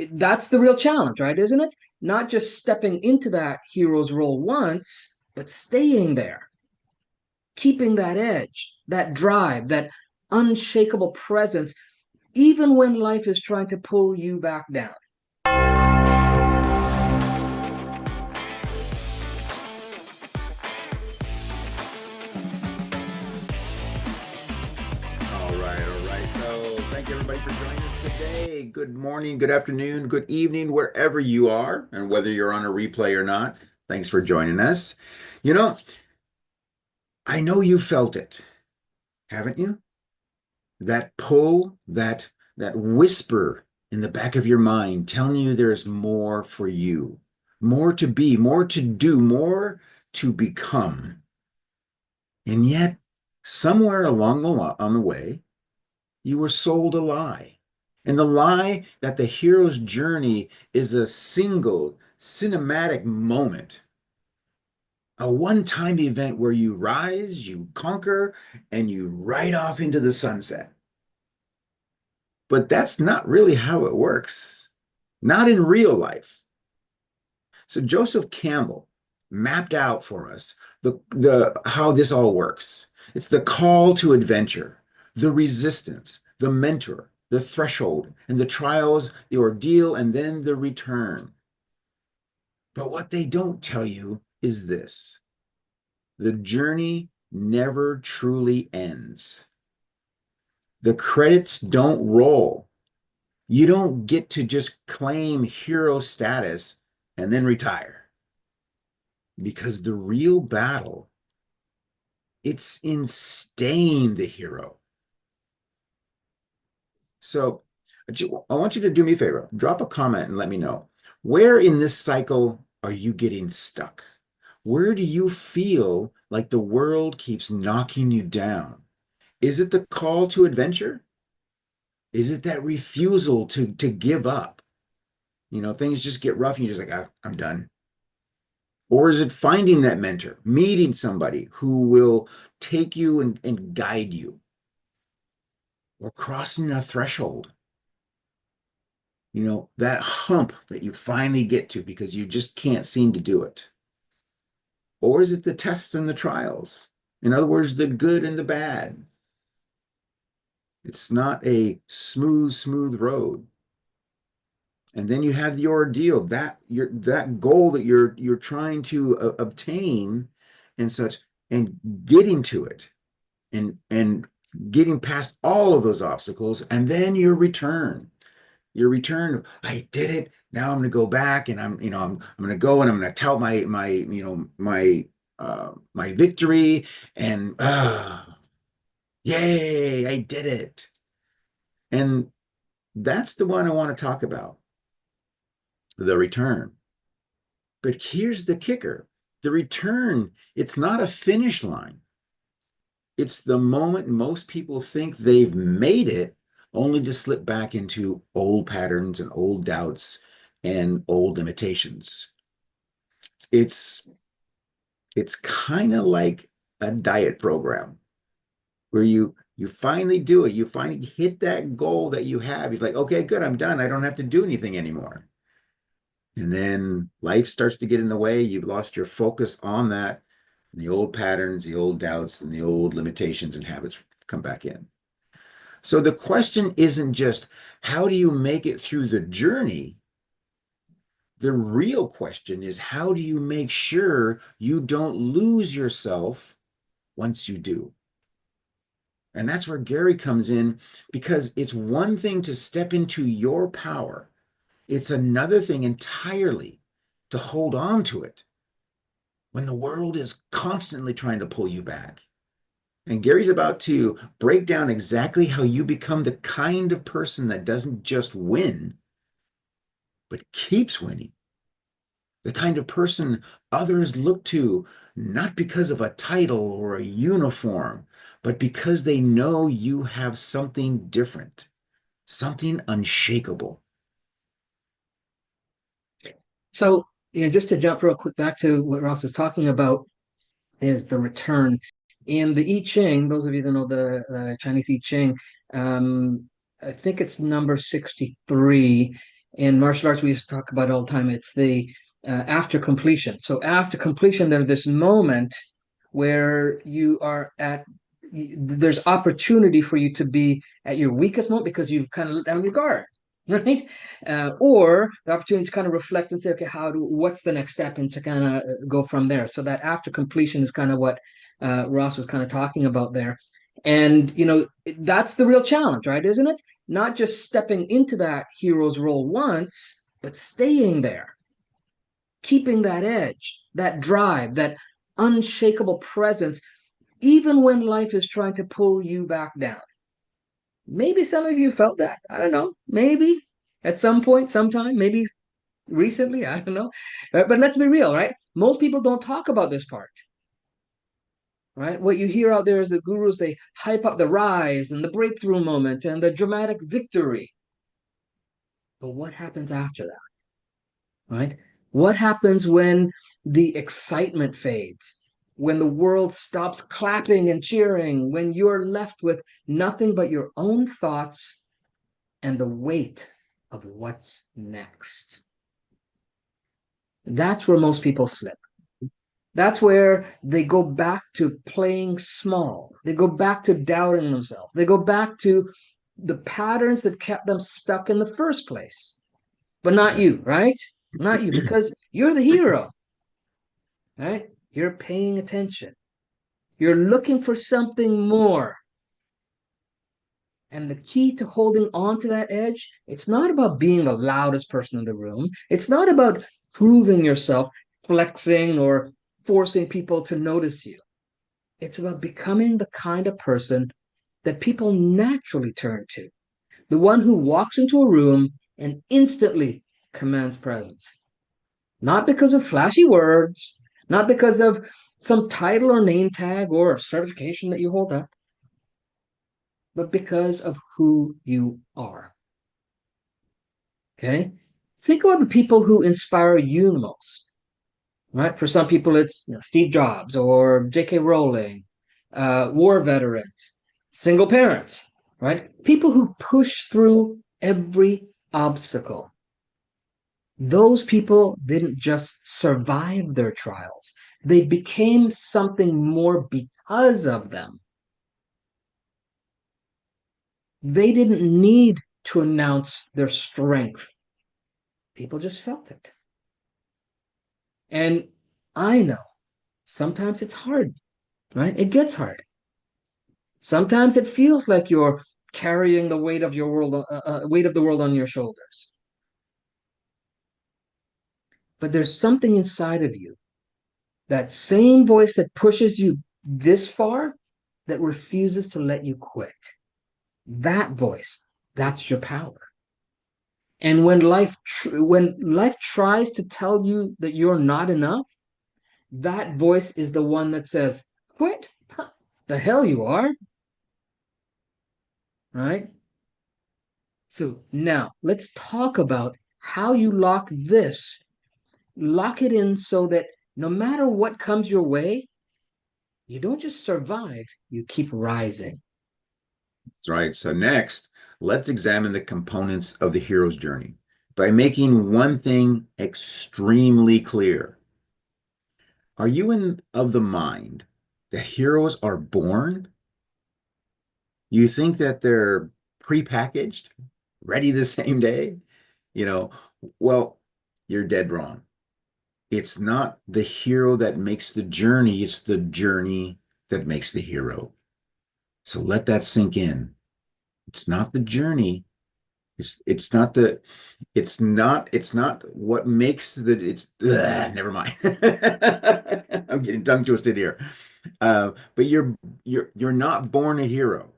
That's the real challenge, right? Isn't it? Not just stepping into that hero's role once, but staying there, keeping that edge, that drive, that unshakable presence, even when life is trying to pull you back down. All right, all right. So thank you everybody for joining us today. Good morning, good afternoon, good evening, wherever you are, and whether you're on a replay or not. Thanks for joining us. You know, I know you felt it, haven't you? That pull, that whisper in the back of your mind telling you there's more for you, more to be, more to do, more to become. And yet, somewhere along on the way, you were sold a lie. And the lie that the hero's journey is a single cinematic moment, a one-time event where you rise, you conquer, and you ride off into the sunset. But that's not really how it works, not in real life. So Joseph Campbell mapped out for us the how this all works. It's the call to adventure, the resistance, the mentor, the threshold, and the trials, the ordeal, and then the return. But what they don't tell you is this: the journey never truly ends. The credits don't roll. You don't get to just claim hero status and then retire, because the real battle, it's in staying the hero. So I want you to do me a favor. Drop a comment and let me know. Where in this cycle are you getting stuck? Where do you feel like the world keeps knocking you down? Is it the call to adventure? Is it that refusal to give up? Things just get rough and you're just like, I'm done. Or is it finding that mentor, meeting somebody who will take you and guide you, or crossing a threshold? That hump that you finally get to because you just can't seem to do it. Or is it the tests and the trials? In other words, the good and the bad. It's not a smooth road. And then you have the ordeal, that goal that you're trying to obtain and such, and getting to it, and getting past all of those obstacles, and then your return. I did it. Now I'm going to go back, and I'm going to go and I'm going to tout my victory, and yay, I did it. And that's the one I want to talk about, the return. But here's the kicker: the return, it's not a finish line. It's the moment most people think they've made it, only to slip back into old patterns and old doubts and old limitations. It's it's kind of like a diet program where you finally do it. You finally hit that goal that you have. You're like, okay, good, I'm done. I don't have to do anything anymore. And then life starts to get in the way. You've lost your focus on that. The old patterns, the old doubts, and the old limitations and habits come back in. So the question isn't just how do you make it through the journey? The real question is, how do you make sure you don't lose yourself once you do? And that's where Gary comes in, because it's one thing to step into your power. It's another thing entirely to hold on to it when the world is constantly trying to pull you back. And Gary's about to break down exactly how you become the kind of person that doesn't just win, but keeps winning. The kind of person others look to, not because of a title or a uniform, but because they know you have something different, something unshakable. So, just to jump real quick back to what Ross is talking about is the return. In the I Ching, those of you that know the Chinese I Ching, I think it's number 63. In martial arts, we used to talk about all the time. It's the after completion. So after completion, there's this moment where you are at. There's opportunity for you to be at your weakest moment because you've kind of let down your guard, right? Or the opportunity to kind of reflect and say, okay, what's the next step, and to kind of go from there. So that after completion is kind of what Ross was kind of talking about there. And that's the real challenge, right? Isn't it? Not just stepping into that hero's role once, but staying there, keeping that edge, that drive, that unshakable presence, even when life is trying to pull you back down. Maybe some of you felt that. I don't know. Maybe at some point, sometime, maybe recently. I don't know. But let's be real, right? Most people don't talk about this part, right? What you hear out there is the gurus, they hype up the rise and the breakthrough moment and the dramatic victory. But what happens after that? Right? What happens when the excitement fades? When the world stops clapping and cheering? When you're left with nothing but your own thoughts and the weight of what's next? That's where most people slip. That's where they go back to playing small. They go back to doubting themselves. They go back to the patterns that kept them stuck in the first place. But not Right. you, right? Not you, because you're the hero, right? You're paying attention. You're looking for something more. And the key to holding on to that edge, it's not about being the loudest person in the room. It's not about proving yourself, flexing, or forcing people to notice you. It's about becoming the kind of person that people naturally turn to, the one who walks into a room and instantly commands presence. Not because of flashy words, not because of some title or name tag or certification that you hold up, but because of who you are. Okay? Think about the people who inspire you the most, right? For some people, it's Steve Jobs or J.K. Rowling, war veterans, single parents, right? People who push through every obstacle. Those people didn't just survive their trials, they became something more because of them. They didn't need to announce their strength, people just felt it. And I know sometimes it's hard, right? It gets hard. Sometimes it feels like you're carrying the weight of your world, weight of the world on your shoulders. But there's something inside of you, that same voice that pushes you this far, that refuses to let you quit. That voice, that's your power. And when life tries to tell you that you're not enough, that voice is the one that says, "Quit? Huh, the hell you are!" Right? So now let's talk about how you lock it in so that no matter what comes your way, you don't just survive, you keep rising. That's right. So next, let's examine the components of the hero's journey by making one thing extremely clear. Are you in of the mind that heroes are born? You think that they're prepackaged, ready the same day? You know, well, you're dead wrong. It's not the hero that makes the journey, it's the journey that makes the hero. So let that sink in. It's not the journey. It's not what makes never mind. I'm getting tongue twisted here. But you're not born a hero.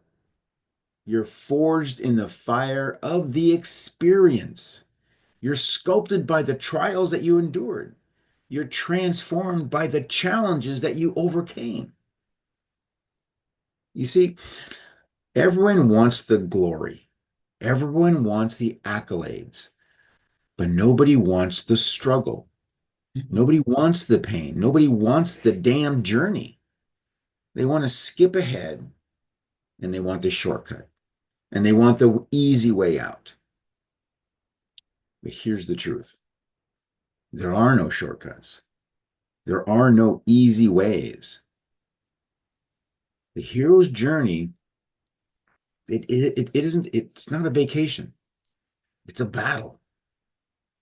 You're forged in the fire of the experience. You're sculpted by the trials that you endured. You're transformed by the challenges that you overcame. You see, everyone wants the glory. Everyone wants the accolades, but nobody wants the struggle. Nobody wants the pain. Nobody wants the damn journey. They want to skip ahead and they want the shortcut and they want the easy way out. But here's the truth. There are no shortcuts. There are no easy ways. The hero's journey, it's not a vacation. It's a battle.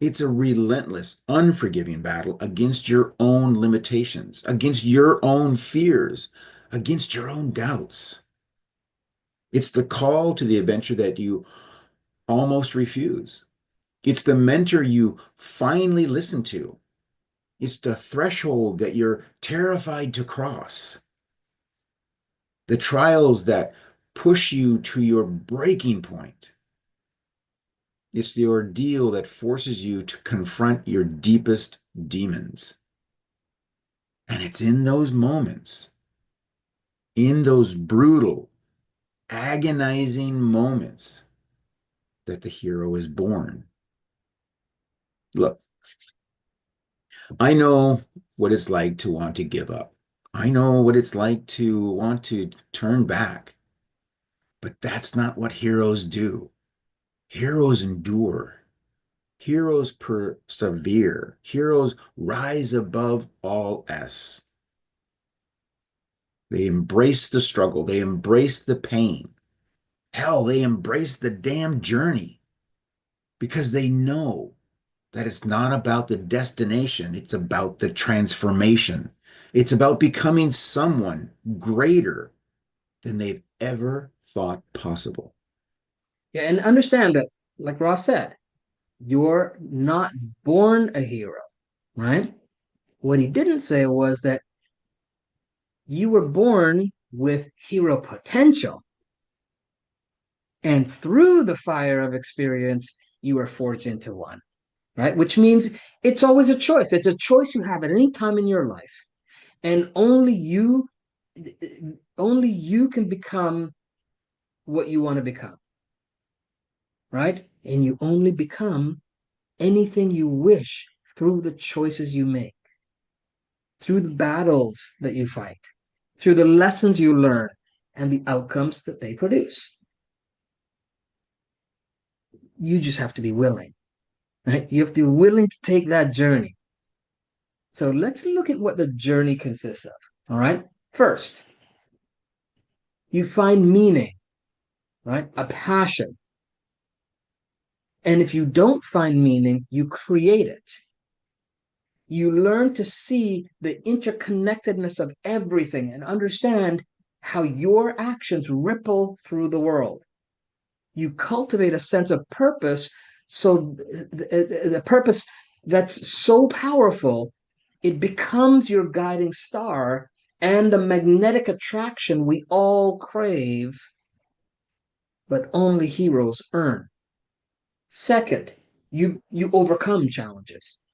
It's a relentless, unforgiving battle against your own limitations, against your own fears, against your own doubts. It's the call to the adventure that you almost refuse. It's the mentor you finally listen to. It's the threshold that you're terrified to cross. The trials that push you to your breaking point. It's the ordeal that forces you to confront your deepest demons. And it's in those moments, in those brutal, agonizing moments, that the hero is born. Look, I know what it's like to want to give up. I know what it's like to want to turn back. But that's not what heroes do. Heroes endure. Heroes persevere. Heroes rise above all else. They embrace the struggle. They embrace the pain. Hell, they embrace the damn journey because they know that it's not about the destination. It's about the transformation. It's about becoming someone greater than they've ever thought possible. Yeah, and understand that, like Ross said, you're not born a hero, right? What he didn't say was that you were born with hero potential. And through the fire of experience, you are forged into one, right? Which means it's always a choice. It's a choice you have at any time in your life. And only you can become what you want to become, right? And you only become anything you wish through the choices you make, through the battles that you fight, through the lessons you learn, and the outcomes that they produce. You just have to be willing, right? You have to be willing to take that journey. So let's look at what the journey consists of. All right. First, you find meaning, right? A passion. And if you don't find meaning, you create it. You learn to see the interconnectedness of everything and understand how your actions ripple through the world. You cultivate a sense of purpose, so the purpose that's so powerful, it becomes your guiding star and the magnetic attraction we all crave, but only heroes earn. Second, you overcome challenges.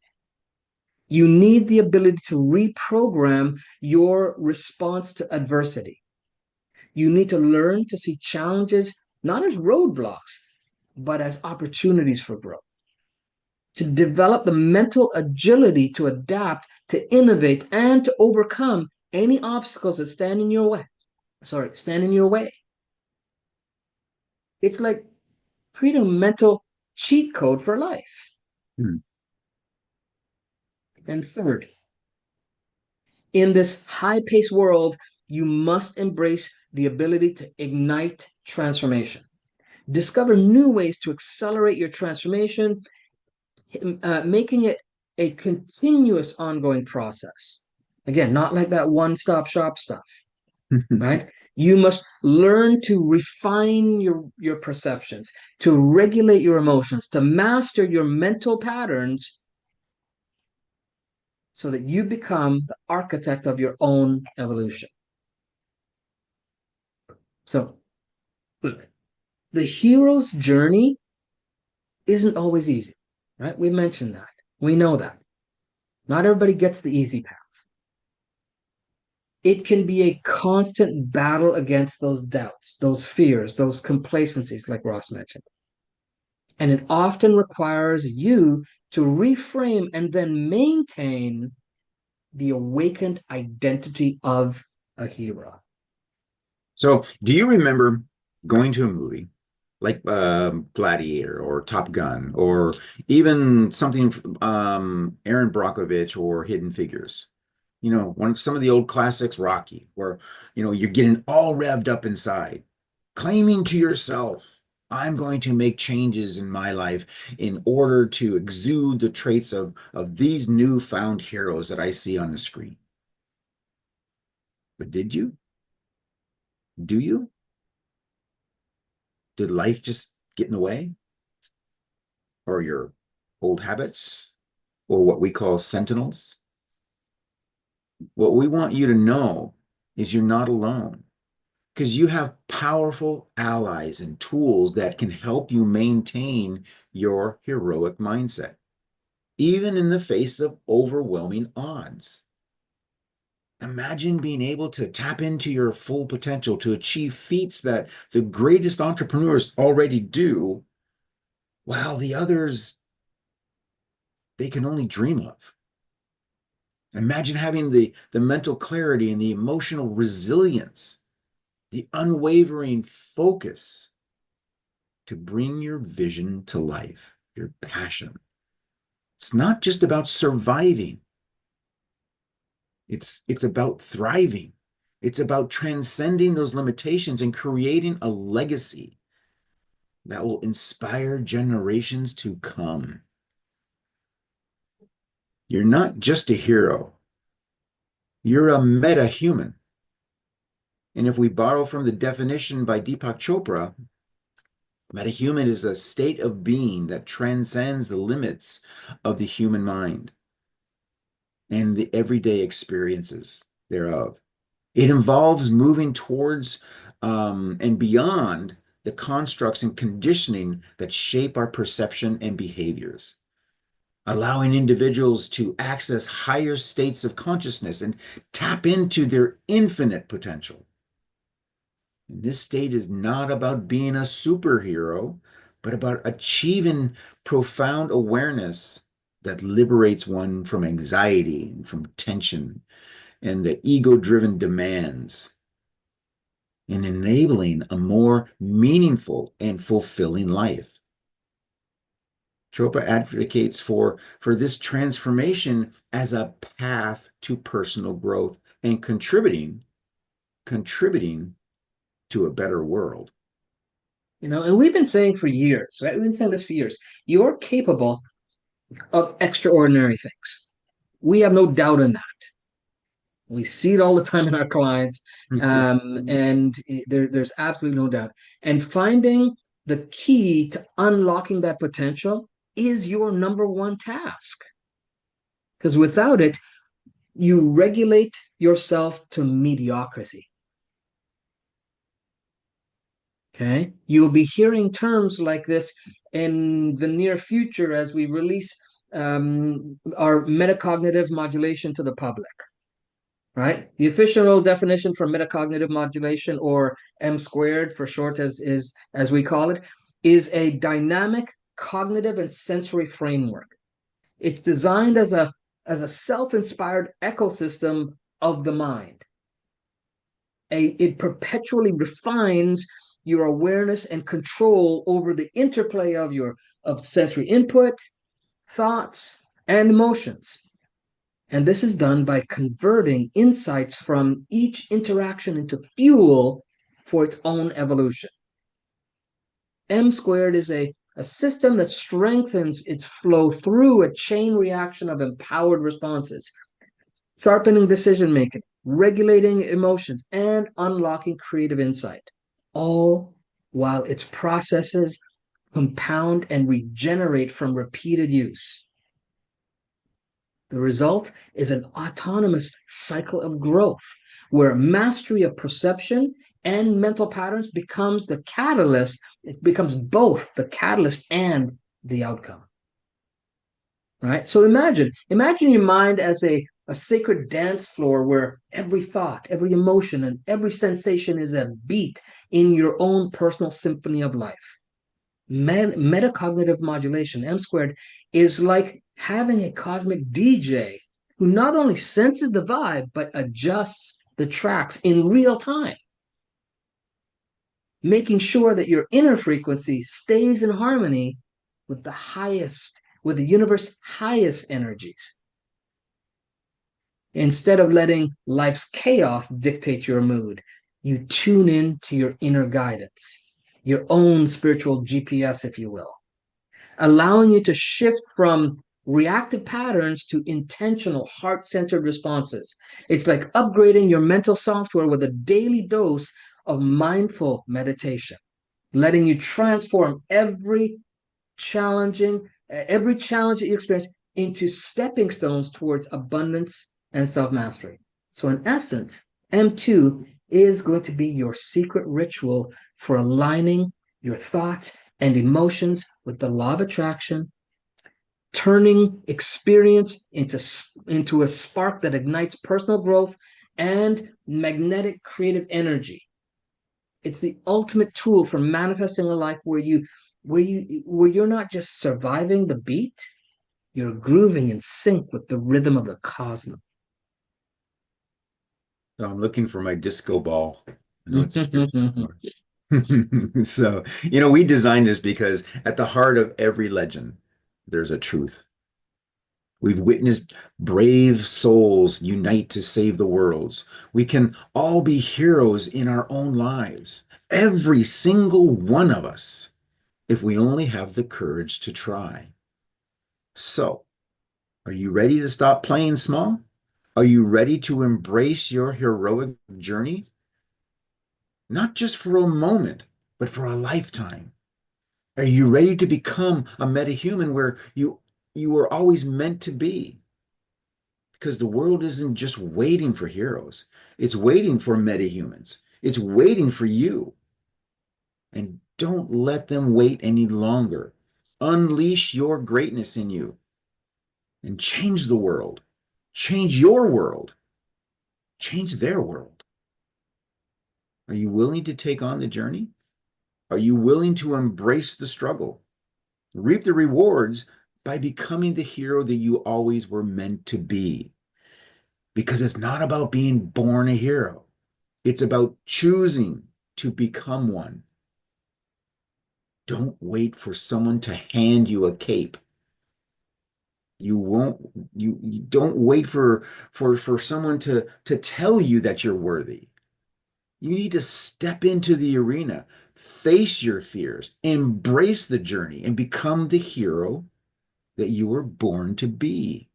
You need the ability to reprogram your response to adversity. You need to learn to see challenges not as roadblocks, but as opportunities for growth. To develop the mental agility to adapt, to innovate, and to overcome any obstacles that stand in your way. Stand in your way. It's like creating a mental cheat code for life. Hmm. And third, in this high paced world, you must embrace the ability to ignite transformation. Discover new ways to accelerate your transformation, making it a continuous ongoing process. Again, not like that one stop shop stuff, right? You must learn to refine your perceptions, to regulate your emotions, to master your mental patterns so that you become the architect of your own evolution. So, look, the hero's journey isn't always easy, right? We mentioned that. We know that. Not everybody gets the easy path. It can be a constant battle against those doubts, those fears, those complacencies, like Ross mentioned. And it often requires you to reframe and then maintain the awakened identity of a hero. So, do you remember going to a movie like Gladiator or Top Gun, or even something Aaron Brockovich or Hidden Figures. Some of the old classics, Rocky, where you're getting all revved up inside, claiming to yourself, I'm going to make changes in my life in order to exude the traits of these newfound heroes that I see on the screen. But did you? Do you? Did life just get in the way? Or your old habits? Or what we call sentinels? What we want you to know is you're not alone, because you have powerful allies and tools that can help you maintain your heroic mindset, even in the face of overwhelming odds. Imagine being able to tap into your full potential to achieve feats that the greatest entrepreneurs already do, while the others, they can only dream of. Imagine having the mental clarity and the emotional resilience, the unwavering focus to bring your vision to life, your passion. It's not just about surviving. It's about thriving. It's about transcending those limitations and creating a legacy that will inspire generations to come. You're not just a hero. You're a meta-human. And if we borrow from the definition by Deepak Chopra, metahuman is a state of being that transcends the limits of the human mind and the everyday experiences thereof. It involves moving towards and beyond the constructs and conditioning that shape our perception and behaviors, allowing individuals to access higher states of consciousness and tap into their infinite potential. And this state is not about being a superhero, but about achieving profound awareness that liberates one from anxiety and from tension and the ego-driven demands, and enabling a more meaningful and fulfilling life. Chopra advocates for this transformation as a path to personal growth and contributing to a better world. And we've been saying for years, right? We've been saying this for years. You're capable of extraordinary things. We have no doubt in that. We see it all the time in our clients, and there's absolutely no doubt. And finding the key to unlocking that potential is your number one task. Because without it, you regulate yourself to mediocrity. Okay. You'll be hearing terms like this in the near future as we release our metacognitive modulation to the public, right? The official definition for metacognitive modulation, or M squared for short, as we call it, is a dynamic cognitive and sensory framework. It's designed as a self-inspired ecosystem of the mind. It perpetually refines your awareness and control over the interplay of sensory input, thoughts, and emotions. And this is done by converting insights from each interaction into fuel for its own evolution. M squared is a system that strengthens its flow through a chain reaction of empowered responses, sharpening decision making, regulating emotions, and unlocking creative insight, all while its processes compound and regenerate from repeated use. The result is an autonomous cycle of growth where mastery of perception and mental patterns becomes the catalyst. It becomes both the catalyst and the outcome. Right? So imagine your mind as a sacred dance floor where every thought, every emotion, and every sensation is a beat in your own personal symphony of life. Metacognitive modulation, M squared, is like having a cosmic DJ who not only senses the vibe, but adjusts the tracks in real time. making sure that your inner frequency stays in harmony with the highest, with the universe's highest energies. Instead of letting life's chaos dictate your mood, you tune in to your inner guidance, your own spiritual GPS, if you will, allowing you to shift from reactive patterns to intentional, heart centered responses. It's like upgrading your mental software with a daily dose of mindful meditation, letting you transform every challenge that you experience into stepping stones towards abundance and self mastery. So, in essence, M2 is going to be your secret ritual for aligning your thoughts and emotions with the law of attraction, turning experience into a spark that ignites personal growth and magnetic creative energy. It's the ultimate tool for manifesting a life where you're not just surviving the beat, you're grooving in sync with the rhythm of the cosmos. So I'm looking for my disco ball. I know it's here somewhere. So, we designed this because at the heart of every legend, there's a truth. We've witnessed brave souls unite to save the worlds. We can all be heroes in our own lives, every single one of us, if we only have the courage to try. So, are you ready to stop playing small? Are you ready to embrace your heroic journey? Not just for a moment, but for a lifetime. Are you ready to become a metahuman where you were always meant to be? Because the world isn't just waiting for heroes. It's waiting for metahumans. It's waiting for you. And don't let them wait any longer. Unleash your greatness in you and change the world. Change your world. Change their world. Are you willing to take on the journey? Are you willing to embrace the struggle? Reap the rewards by becoming the hero that you always were meant to be. Because it's not about being born a hero. It's about choosing to become one. Don't wait for someone to hand you a cape. You don't wait for someone to tell you that you're worthy. You need to step into the arena, face your fears, embrace the journey, and become the hero that you were born to be.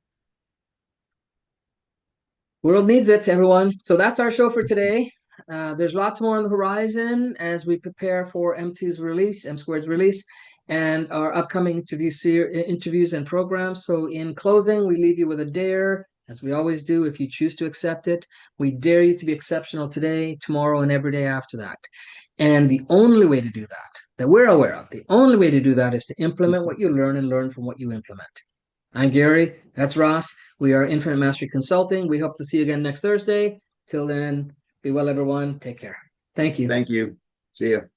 World needs it, everyone. So that's our show for today. There's lots more on the horizon as we prepare for M2's release, M Squared's release, and our upcoming interviews and programs. So, in closing, we leave you with a dare, as we always do. If you choose to accept it, we dare you to be exceptional today, tomorrow, and every day after that. And the only way to do that we're aware of, the only way to do that is to implement what you learn and learn from what you implement. I'm Gary. That's Ross. We are Infinite Mastery Consulting. We hope to see you again next Thursday. Till then, be well, everyone. Take care. Thank you. Thank you. See you.